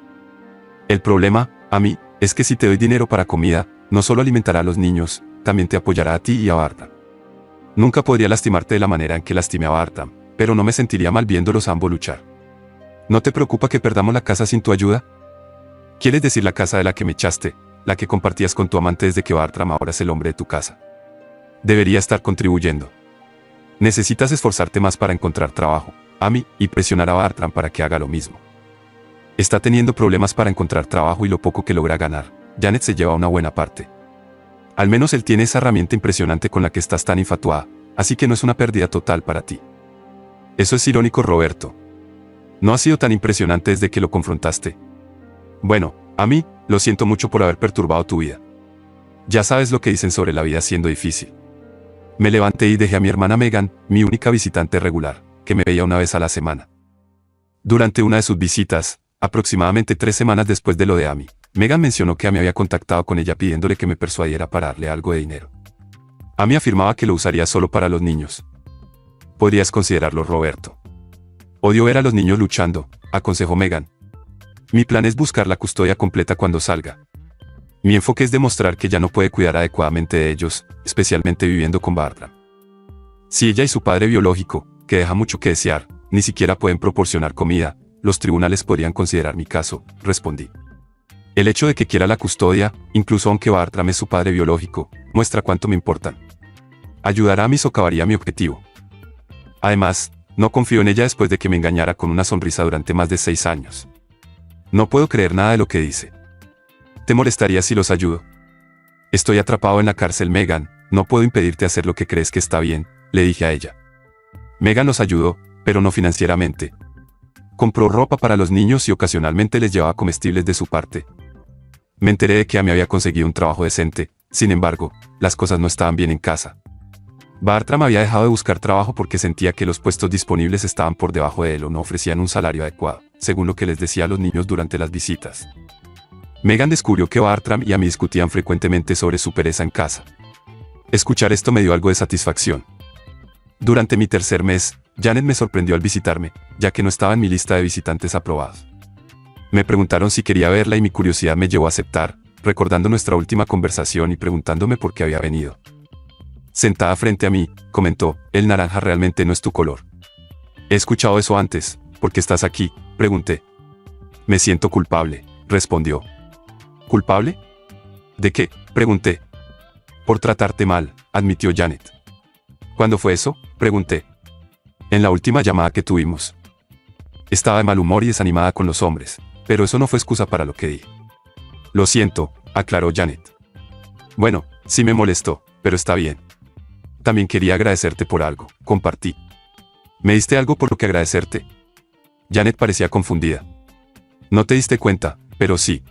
El problema, a mí, es que si te doy dinero para comida, no solo alimentará a los niños, también te apoyará a ti y a Bartram. Nunca podría lastimarte de la manera en que lastimé a Bartram, pero no me sentiría mal viéndolos a ambos luchar. ¿No te preocupa que perdamos la casa sin tu ayuda? ¿Quieres decir la casa de la que me echaste, la que compartías con tu amante desde que Bartram ahora es el hombre de tu casa? Debería estar contribuyendo. Necesitas esforzarte más para encontrar trabajo, Amy, y presionar a Bartram para que haga lo mismo. Está teniendo problemas para encontrar trabajo y lo poco que logra ganar, Janet se lleva una buena parte. Al menos él tiene esa herramienta impresionante con la que estás tan infatuada, así que no es una pérdida total para ti. Eso es irónico, Roberto. No ha sido tan impresionante desde que lo confrontaste. Bueno, Amy, lo siento mucho por haber perturbado tu vida. Ya sabes lo que dicen sobre la vida siendo difícil. Me levanté y dejé a mi hermana Megan, mi única visitante regular, que me veía una vez a la semana. Durante una de sus visitas, aproximadamente 3 semanas después de lo de Amy, Megan mencionó que Amy había contactado con ella pidiéndole que me persuadiera para darle algo de dinero. Amy afirmaba que lo usaría solo para los niños. Podrías considerarlo, Roberto. Odio ver a los niños luchando, aconsejó Megan. Mi plan es buscar la custodia completa cuando salga. Mi enfoque es demostrar que ella no puede cuidar adecuadamente de ellos, especialmente viviendo con Bartram. Si ella y su padre biológico, que deja mucho que desear, ni siquiera pueden proporcionar comida, los tribunales podrían considerar mi caso, respondí. El hecho de que quiera la custodia, incluso aunque Bartram es su padre biológico, muestra cuánto me importan. Ayudará a mí socavaría mi objetivo. Además, no confío en ella después de que me engañara con una sonrisa durante más de 6 años. No puedo creer nada de lo que dice. ¿Te molestaría si los ayudo? Estoy atrapado en la cárcel, Megan, no puedo impedirte hacer lo que crees que está bien, le dije a ella. Megan los ayudó, pero no financieramente. Compró ropa para los niños y ocasionalmente les llevaba comestibles de su parte. Me enteré de que Amy había conseguido un trabajo decente, sin embargo, las cosas no estaban bien en casa. Bartram había dejado de buscar trabajo porque sentía que los puestos disponibles estaban por debajo de él o no ofrecían un salario adecuado, según lo que les decía a los niños durante las visitas. Megan descubrió que Bartram y Amy discutían frecuentemente sobre su pereza en casa. Escuchar esto me dio algo de satisfacción. Durante mi tercer mes, Janet me sorprendió al visitarme, ya que no estaba en mi lista de visitantes aprobados. Me preguntaron si quería verla y mi curiosidad me llevó a aceptar, recordando nuestra última conversación y preguntándome por qué había venido. Sentada frente a mí, comentó, el naranja realmente no es tu color. He escuchado eso antes, ¿por qué estás aquí?, pregunté. Me siento culpable, respondió. ¿Culpable? ¿De qué?, pregunté. Por tratarte mal, admitió Janet. ¿Cuándo fue eso?, pregunté. En la última llamada que tuvimos. Estaba de mal humor y desanimada con los hombres, pero eso no fue excusa para lo que dije. Lo siento, aclaró Janet. Bueno, sí me molestó, pero está bien. También quería agradecerte por algo, compartí. ¿Me diste algo por lo que agradecerte? Janet parecía confundida. No te diste cuenta, pero sí.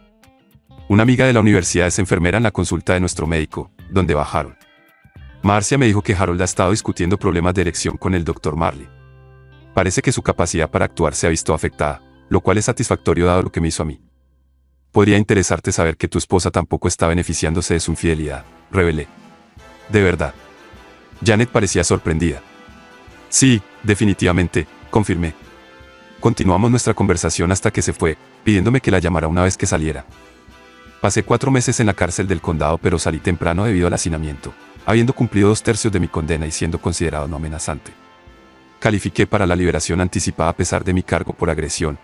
Una amiga de la universidad es enfermera en la consulta de nuestro médico, donde va Harold. Marcia me dijo que Harold ha estado discutiendo problemas de erección con el Dr. Marley. Parece que su capacidad para actuar se ha visto afectada, lo cual es satisfactorio dado lo que me hizo a mí. Podría interesarte saber que tu esposa tampoco está beneficiándose de su infidelidad, revelé. ¿De verdad? Janet parecía sorprendida. Sí, definitivamente, confirmé. Continuamos nuestra conversación hasta que se fue, pidiéndome que la llamara una vez que saliera. Pasé 4 meses en la cárcel del condado, pero salí temprano debido al hacinamiento, habiendo cumplido 2/3 de mi condena y siendo considerado no amenazante. Califiqué para la liberación anticipada a pesar de mi cargo por agresión.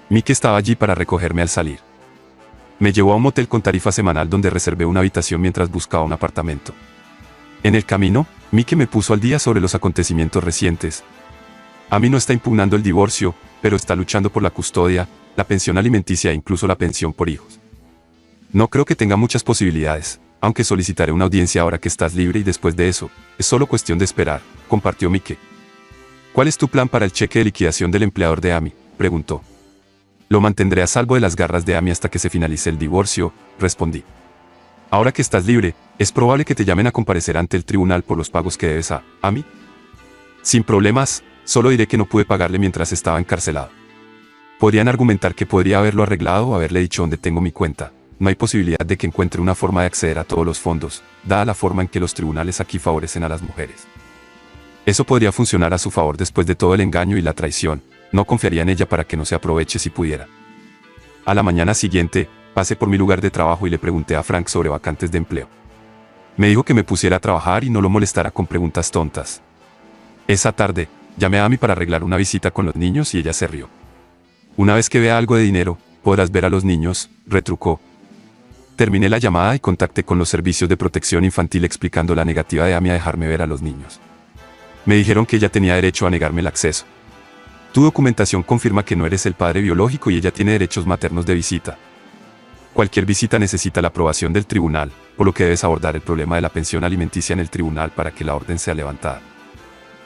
Mickey estaba allí para recogerme al salir. Me llevó a un motel con tarifa semanal donde reservé una habitación mientras buscaba un apartamento. En el camino, Mickey me puso al día sobre los acontecimientos recientes. Amy no está impugnando el divorcio, pero está luchando por la custodia, la pensión alimenticia e incluso la pensión por hijos. No creo que tenga muchas posibilidades, aunque solicitaré una audiencia ahora que estás libre y después de eso, es solo cuestión de esperar, compartió Mickey. ¿Cuál es tu plan para el cheque de liquidación del empleador de Amy?, preguntó. Lo mantendré a salvo de las garras de Amy hasta que se finalice el divorcio, respondí. Ahora que estás libre, ¿es probable que te llamen a comparecer ante el tribunal por los pagos que debes a Amy? Sin problemas, solo diré que no pude pagarle mientras estaba encarcelado. Podrían argumentar que podría haberlo arreglado o haberle dicho dónde tengo mi cuenta. No hay posibilidad de que encuentre una forma de acceder a todos los fondos, dada la forma en que los tribunales aquí favorecen a las mujeres. Eso podría funcionar a su favor después de todo el engaño y la traición. No confiaría en ella para que no se aproveche si pudiera. A la mañana siguiente, pasé por mi lugar de trabajo y le pregunté a Frank sobre vacantes de empleo. Me dijo que me pusiera a trabajar y no lo molestara con preguntas tontas. Esa tarde, llamé a Amy para arreglar una visita con los niños y ella se rió. Una vez que vea algo de dinero, podrás ver a los niños, retrucó. Terminé la llamada y contacté con los servicios de protección infantil explicando la negativa de Amy a dejarme ver a los niños. Me dijeron que ella tenía derecho a negarme el acceso. Tu documentación confirma que no eres el padre biológico y ella tiene derechos maternos de visita. Cualquier visita necesita la aprobación del tribunal, por lo que debes abordar el problema de la pensión alimenticia en el tribunal para que la orden sea levantada.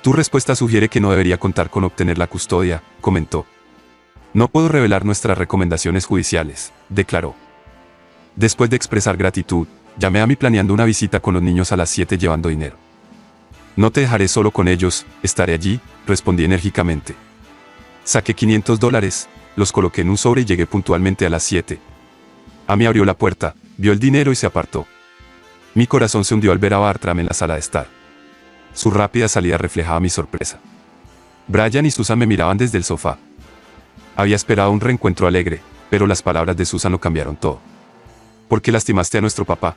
Tu respuesta sugiere que no debería contar con obtener la custodia, comentó. No puedo revelar nuestras recomendaciones judiciales, declaró. Después de expresar gratitud, llamé a Amy planeando una visita con los niños a las 7 llevando dinero. No te dejaré solo con ellos, estaré allí, respondí enérgicamente. Saqué $500, los coloqué en un sobre y llegué puntualmente a las 7. Amy abrió la puerta, vio el dinero y se apartó. Mi corazón se hundió al ver a Bartram en la sala de estar. Su rápida salida reflejaba mi sorpresa. Brian y Susan me miraban desde el sofá. Había esperado un reencuentro alegre, pero las palabras de Susan lo cambiaron todo. ¿Por qué lastimaste a nuestro papá?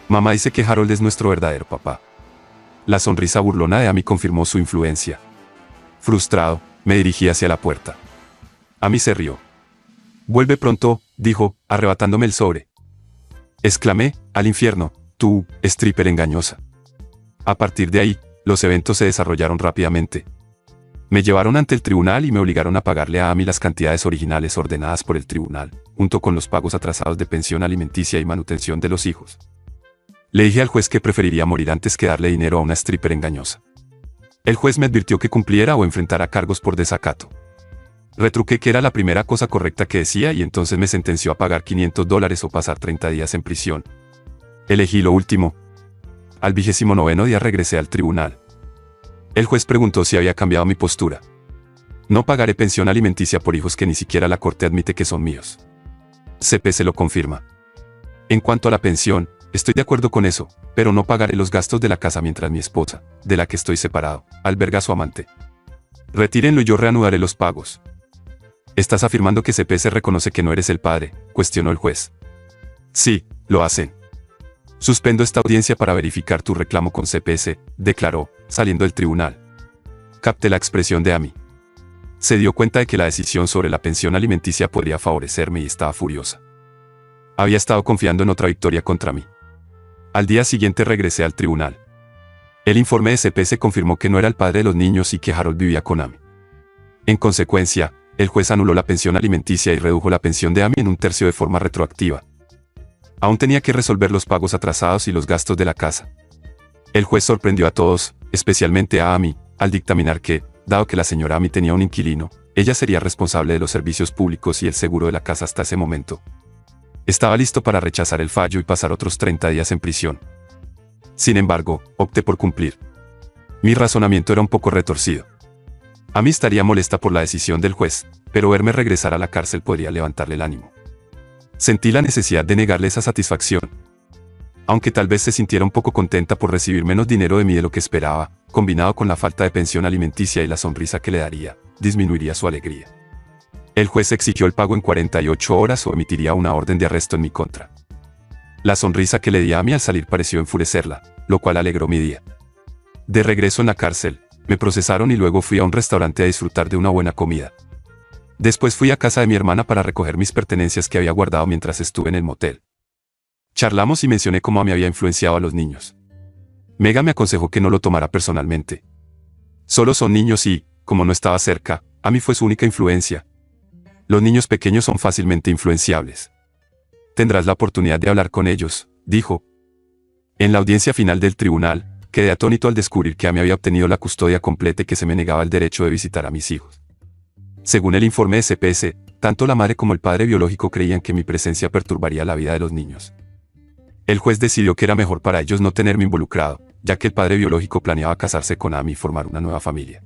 Mamá dice que Harold es nuestro verdadero papá. La sonrisa burlona de Amy confirmó su influencia. Frustrado, me dirigí hacia la puerta. Amy se rió. Vuelve pronto, dijo, arrebatándome el sobre. Exclamé, al infierno, tú, stripper engañosa. A partir de ahí, los eventos se desarrollaron rápidamente. Me llevaron ante el tribunal y me obligaron a pagarle a Amy las cantidades originales ordenadas por el tribunal, junto con los pagos atrasados de pensión alimenticia y manutención de los hijos. Le dije al juez que preferiría morir antes que darle dinero a una stripper engañosa. El juez me advirtió que cumpliera o enfrentara cargos por desacato. Retruqué que era la primera cosa correcta que decía y entonces me sentenció a pagar $500 o pasar 30 días en prisión. Elegí lo último. Al 29º día regresé al tribunal. El juez preguntó si había cambiado mi postura. No pagaré pensión alimenticia por hijos que ni siquiera la corte admite que son míos. CPC lo confirma. En cuanto a la pensión, estoy de acuerdo con eso, pero no pagaré los gastos de la casa mientras mi esposa, de la que estoy separado, alberga a su amante. Retírenlo y yo reanudaré los pagos. ¿Estás afirmando que CPC reconoce que no eres el padre?, cuestionó el juez. Sí, lo hacen. Suspendo esta audiencia para verificar tu reclamo con CPC, declaró, saliendo del tribunal. Capté la expresión de Amy. Se dio cuenta de que la decisión sobre la pensión alimenticia podría favorecerme y estaba furiosa. Había estado confiando en otra victoria contra mí. Al día siguiente regresé al tribunal. El informe de CPC confirmó que no era el padre de los niños y que Harold vivía con Amy. En consecuencia, el juez anuló la pensión alimenticia y redujo la pensión de Amy en un tercio de forma retroactiva. Aún tenía que resolver los pagos atrasados y los gastos de la casa. El juez sorprendió a todos, especialmente a Amy, al dictaminar que, dado que la señora Amy tenía un inquilino, ella sería responsable de los servicios públicos y el seguro de la casa hasta ese momento. Estaba listo para rechazar el fallo y pasar otros 30 días en prisión. Sin embargo, opté por cumplir. Mi razonamiento era un poco retorcido. Amy estaría molesta por la decisión del juez, pero verme regresar a la cárcel podría levantarle el ánimo. Sentí la necesidad de negarle esa satisfacción. Aunque tal vez se sintiera un poco contenta por recibir menos dinero de mí de lo que esperaba, combinado con la falta de pensión alimenticia y la sonrisa que le daría, disminuiría su alegría. El juez exigió el pago en 48 horas o emitiría una orden de arresto en mi contra. La sonrisa que le di a Amy al salir pareció enfurecerla, lo cual alegró mi día. De regreso en la cárcel, me procesaron y luego fui a un restaurante a disfrutar de una buena comida. Después fui a casa de mi hermana para recoger mis pertenencias que había guardado mientras estuve en el motel. Charlamos y mencioné cómo Amy había influenciado a los niños. Megan me aconsejó que no lo tomara personalmente. Solo son niños y, como no estaba cerca, Amy fue su única influencia. Los niños pequeños son fácilmente influenciables. Tendrás la oportunidad de hablar con ellos, dijo. En la audiencia final del tribunal, quedé atónito al descubrir que Amy había obtenido la custodia completa y que se me negaba el derecho de visitar a mis hijos. Según el informe de CPC, tanto la madre como el padre biológico creían que mi presencia perturbaría la vida de los niños. El juez decidió que era mejor para ellos no tenerme involucrado, ya que el padre biológico planeaba casarse con Amy y formar una nueva familia.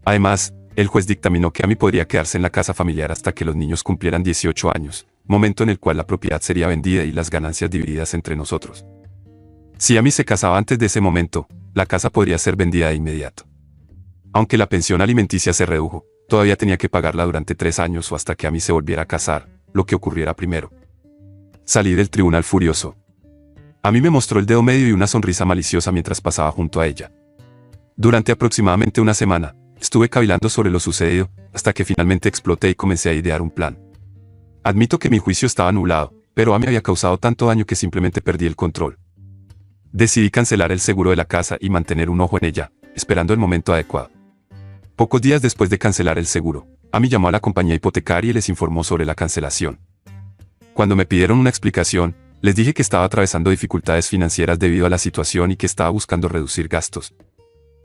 Además, el juez dictaminó que Amy podría quedarse en la casa familiar hasta que los niños cumplieran 18 años, momento en el cual la propiedad sería vendida y las ganancias divididas entre nosotros. Si Amy se casaba antes de ese momento, la casa podría ser vendida de inmediato. Aunque la pensión alimenticia se redujo, todavía tenía que pagarla durante 3 años o hasta que Amy se volviera a casar, lo que ocurriera primero. Salí del tribunal furioso. Amy me mostró el dedo medio y una sonrisa maliciosa mientras pasaba junto a ella. Durante aproximadamente una semana, estuve cavilando sobre lo sucedido, hasta que finalmente exploté y comencé a idear un plan. Admito que mi juicio estaba nublado, pero Amy había causado tanto daño que simplemente perdí el control. Decidí cancelar el seguro de la casa y mantener un ojo en ella, esperando el momento adecuado. Pocos días después de cancelar el seguro, Amy llamó a la compañía hipotecaria y les informó sobre la cancelación. Cuando me pidieron una explicación, les dije que estaba atravesando dificultades financieras debido a la situación y que estaba buscando reducir gastos.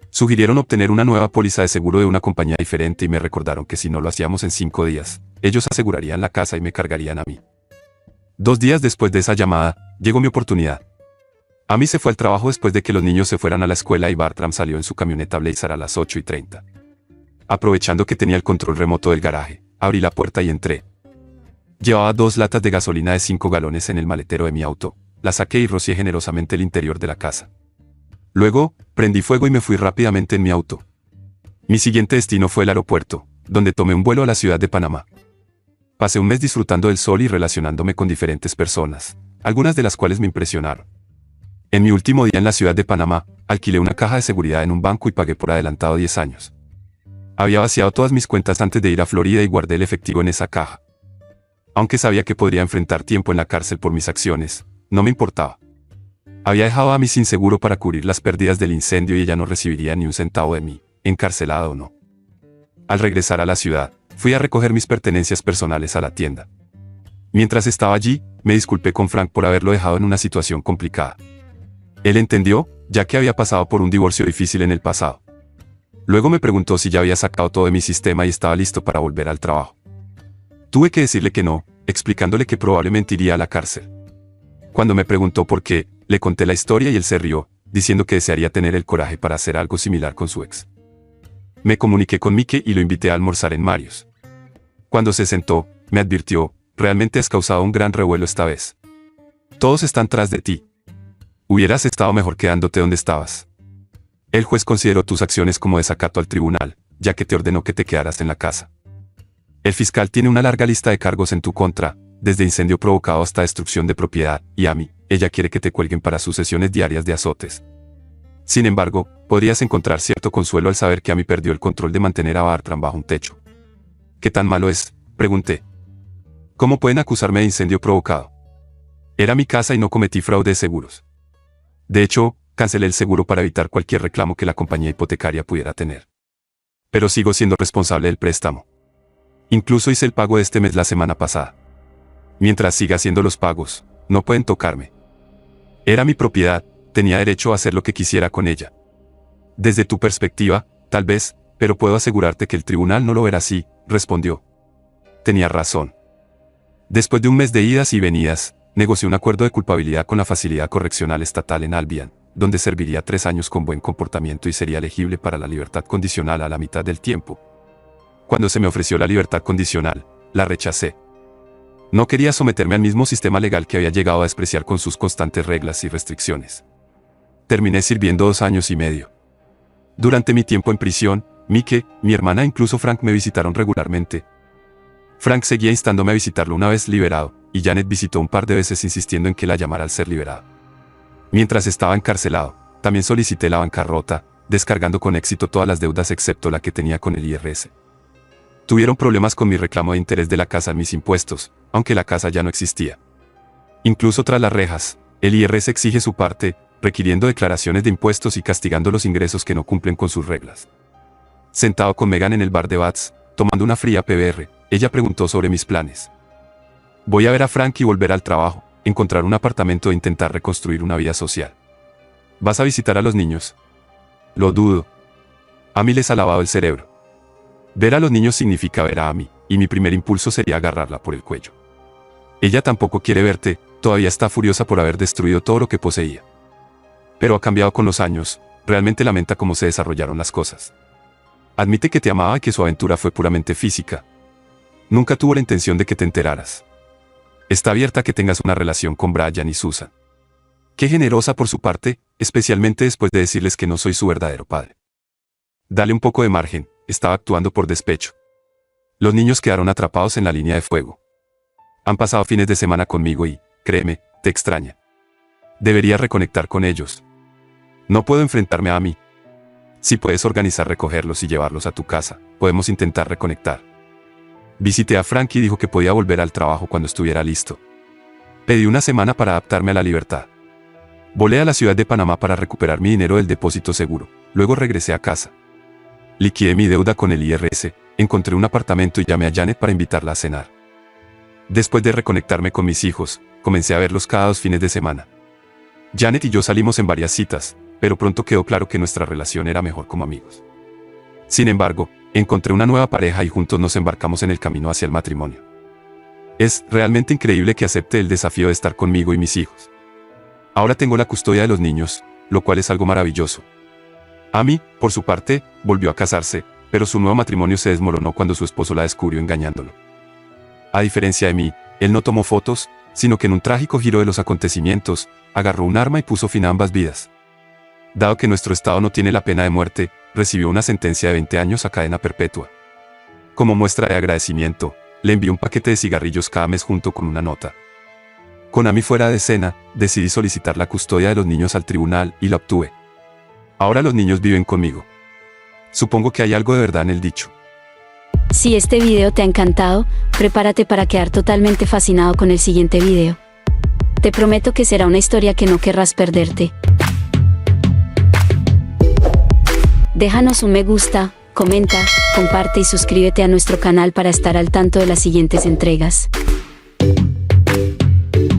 Sugirieron obtener una nueva póliza de seguro de una compañía diferente y me recordaron que si no lo hacíamos en 5 días, ellos asegurarían la casa y me cargarían a mí. 2 días después de esa llamada, llegó mi oportunidad. Amy se fue al trabajo después de que los niños se fueran a la escuela y Bartram salió en su camioneta Blazer a las 8:30. Aprovechando que tenía el control remoto del garaje, abrí la puerta y entré. Llevaba 2 latas de gasolina de 5 galones en el maletero de mi auto, la saqué y rocié generosamente el interior de la casa. Luego, prendí fuego y me fui rápidamente en mi auto. Mi siguiente destino fue el aeropuerto, donde tomé un vuelo a la ciudad de Panamá. Pasé un mes disfrutando del sol y relacionándome con diferentes personas, algunas de las cuales me impresionaron. En mi último día en la ciudad de Panamá, alquilé una caja de seguridad en un banco y pagué por adelantado 10 años. Había vaciado todas mis cuentas antes de ir a Florida y guardé el efectivo en esa caja. Aunque sabía que podría enfrentar tiempo en la cárcel por mis acciones, no me importaba. Había dejado a Amy sin seguro para cubrir las pérdidas del incendio y ella no recibiría ni un centavo de mí, encarcelada o no. Al regresar a la ciudad, fui a recoger mis pertenencias personales a la tienda. Mientras estaba allí, me disculpé con Frank por haberlo dejado en una situación complicada. Él entendió, ya que había pasado por un divorcio difícil en el pasado. Luego me preguntó si ya había sacado todo de mi sistema y estaba listo para volver al trabajo. Tuve que decirle que no, explicándole que probablemente iría a la cárcel. Cuando me preguntó por qué, le conté la historia y él se rió, diciendo que desearía tener el coraje para hacer algo similar con su ex. Me comuniqué con Mike y lo invité a almorzar en Marius. Cuando se sentó, me advirtió: realmente has causado un gran revuelo esta vez. Todos están tras de ti. Hubieras estado mejor quedándote donde estabas. El juez consideró tus acciones como desacato al tribunal, ya que te ordenó que te quedaras en la casa. El fiscal tiene una larga lista de cargos en tu contra, desde incendio provocado hasta destrucción de propiedad, y a mí, ella quiere que te cuelguen para sus sesiones diarias de azotes. Sin embargo, podrías encontrar cierto consuelo al saber que Amy perdió el control de mantener a Bartram bajo un techo. ¿Qué tan malo es?, pregunté. ¿Cómo pueden acusarme de incendio provocado? Era mi casa y no cometí fraude de seguros. De hecho, cancelé el seguro para evitar cualquier reclamo que la compañía hipotecaria pudiera tener. Pero sigo siendo responsable del préstamo. Incluso hice el pago de este mes la semana pasada. Mientras siga haciendo los pagos, no pueden tocarme. Era mi propiedad, tenía derecho a hacer lo que quisiera con ella. Desde tu perspectiva, tal vez, pero puedo asegurarte que el tribunal no lo verá así, respondió. Tenía razón. Después de un mes de idas y venidas, negocié un acuerdo de culpabilidad con la Facilidad Correccional Estatal en Albion, donde serviría 3 años con buen comportamiento y sería elegible para la libertad condicional a la mitad del tiempo. Cuando se me ofreció la libertad condicional, la rechacé. No quería someterme al mismo sistema legal que había llegado a despreciar con sus constantes reglas y restricciones. Terminé sirviendo 2 años y medio. Durante mi tiempo en prisión, Mike, mi hermana e incluso Frank me visitaron regularmente. Frank seguía instándome a visitarlo una vez liberado, y Janet visitó un par de veces insistiendo en que la llamara al ser liberado. Mientras estaba encarcelado, también solicité la bancarrota, descargando con éxito todas las deudas excepto la que tenía con el IRS. Tuvieron problemas con mi reclamo de interés de la casa en mis impuestos, aunque la casa ya no existía. Incluso tras las rejas, el IRS exige su parte, requiriendo declaraciones de impuestos y castigando los ingresos que no cumplen con sus reglas. Sentado con Megan en el bar de Bats, tomando una fría PBR, ella preguntó sobre mis planes. Voy a ver a Frank y volver al trabajo, encontrar un apartamento e intentar reconstruir una vida social. ¿Vas a visitar a los niños? Lo dudo. Amy les ha lavado el cerebro. Ver a los niños significa ver a Amy, y mi primer impulso sería agarrarla por el cuello. Ella tampoco quiere verte, todavía está furiosa por haber destruido todo lo que poseía. Pero ha cambiado con los años, realmente lamenta cómo se desarrollaron las cosas. Admite que te amaba y que su aventura fue puramente física. Nunca tuvo la intención de que te enteraras. Está abierta a que tengas una relación con Brian y Susan. Qué generosa por su parte, especialmente después de decirles que no soy su verdadero padre. Dale un poco de margen, estaba actuando por despecho. Los niños quedaron atrapados en la línea de fuego. Han pasado fines de semana conmigo y, créeme, te extraña. Debería reconectar con ellos. No puedo enfrentarme a mí. Si puedes organizar recogerlos y llevarlos a tu casa, podemos intentar reconectar. Visité a Frank y dijo que podía volver al trabajo cuando estuviera listo. Pedí una semana para adaptarme a la libertad. Volé a la ciudad de Panamá para recuperar mi dinero del depósito seguro, luego regresé a casa. Liquidé mi deuda con el IRS, encontré un apartamento y llamé a Janet para invitarla a cenar. Después de reconectarme con mis hijos, comencé a verlos cada 2 fines de semana. Janet y yo salimos en varias citas, pero pronto quedó claro que nuestra relación era mejor como amigos. Sin embargo, encontré una nueva pareja y juntos nos embarcamos en el camino hacia el matrimonio. Es realmente increíble que acepte el desafío de estar conmigo y mis hijos. Ahora tengo la custodia de los niños, lo cual es algo maravilloso. Amy, por su parte, volvió a casarse, pero su nuevo matrimonio se desmoronó cuando su esposo la descubrió engañándolo. A diferencia de mí, él no tomó fotos, sino que en un trágico giro de los acontecimientos, agarró un arma y puso fin a ambas vidas. Dado que nuestro estado no tiene la pena de muerte, recibió una sentencia de 20 años a cadena perpetua. Como muestra de agradecimiento, le envié un paquete de cigarrillos cada mes junto con una nota. Con Amy fuera de escena, decidí solicitar la custodia de los niños al tribunal y la obtuve. Ahora los niños viven conmigo. Supongo que hay algo de verdad en el dicho. Si este video te ha encantado, prepárate para quedar totalmente fascinado con el siguiente video. Te prometo que será una historia que no querrás perderte. Déjanos un me gusta, comenta, comparte y suscríbete a nuestro canal para estar al tanto de las siguientes entregas.